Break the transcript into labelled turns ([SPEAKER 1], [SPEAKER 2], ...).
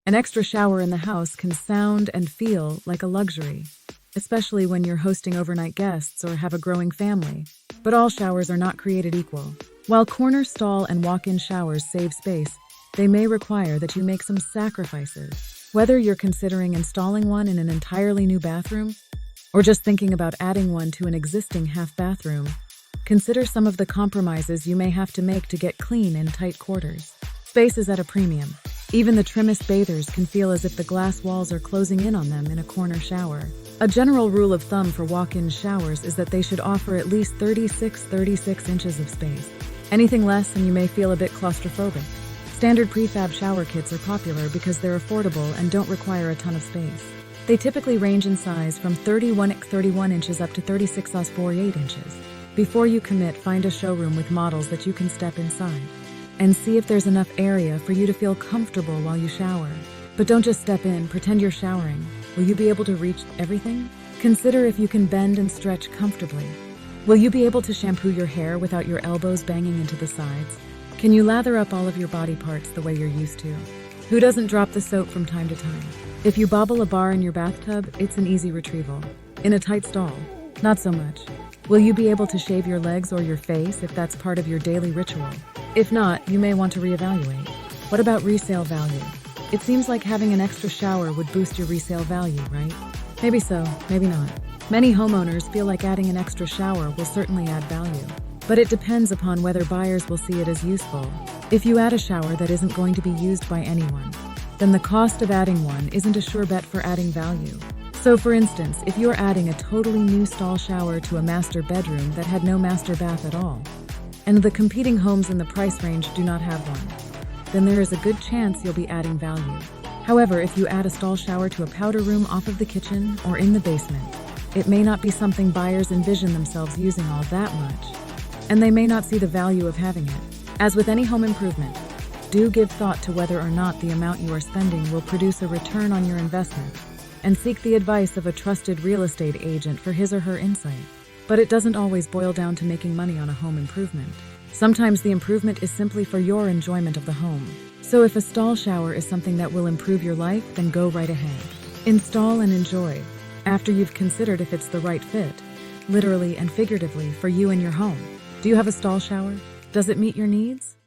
[SPEAKER 1] An extra shower in the house can sound and feel like a luxury, especially when you're hosting overnight guests or have a growing family. But all showers are not created equal. While corner stall and walk-in showers save space, they may require that you make some sacrifices. Whether you're considering installing one in an entirely new bathroom or just thinking about adding one to an existing half bathroom, consider some of the compromises you may have to make to get clean in tight quarters. Space is at a premium. Even the trimmest bathers can feel as if the glass walls are closing in on them in a corner shower. A general rule of thumb for walk-in showers is that they should offer at least 36 inches of space. Anything less and you may feel a bit claustrophobic. Standard prefab shower kits are popular because they're affordable and don't require a ton of space. They typically range in size from 31 inches up to 36-48 inches. Before you commit, find a showroom with models that you can step inside and see if there's enough area for you to feel comfortable while you shower. But don't just step in, pretend you're showering. Will you be able to reach everything? Consider if you can bend and stretch comfortably. Will you be able to shampoo your hair without your elbows banging into the sides? Can you lather up all of your body parts the way you're used to? Who doesn't drop the soap from time to time? If you bobble a bar in your bathtub, it's an easy retrieval. In a tight stall, not so much. Will you be able to shave your legs or your face if that's part of your daily ritual? If not, you may want to reevaluate. What about resale value? It seems like having an extra shower would boost your resale value, right? Maybe so, maybe not. Many homeowners feel like adding an extra shower will certainly add value, but it depends upon whether buyers will see it as useful. If you add a shower that isn't going to be used by anyone, then the cost of adding one isn't a sure bet for adding value. So for instance, if you're adding a totally new stall shower to a master bedroom that had no master bath at all, and the competing homes in the price range do not have one, then there is a good chance you'll be adding value. However, if you add a stall shower to a powder room off of the kitchen or in the basement, it may not be something buyers envision themselves using all that much, and they may not see the value of having it. As with any home improvement, do give thought to whether or not the amount you are spending will produce a return on your investment, and seek the advice of a trusted real estate agent for his or her insight. But it doesn't always boil down to making money on a home improvement. Sometimes the improvement is simply for your enjoyment of the home. So if a stall shower is something that will improve your life, then go right ahead. Install and enjoy, after you've considered if it's the right fit, literally and figuratively, for you and your home. Do you have a stall shower? Does it meet your needs?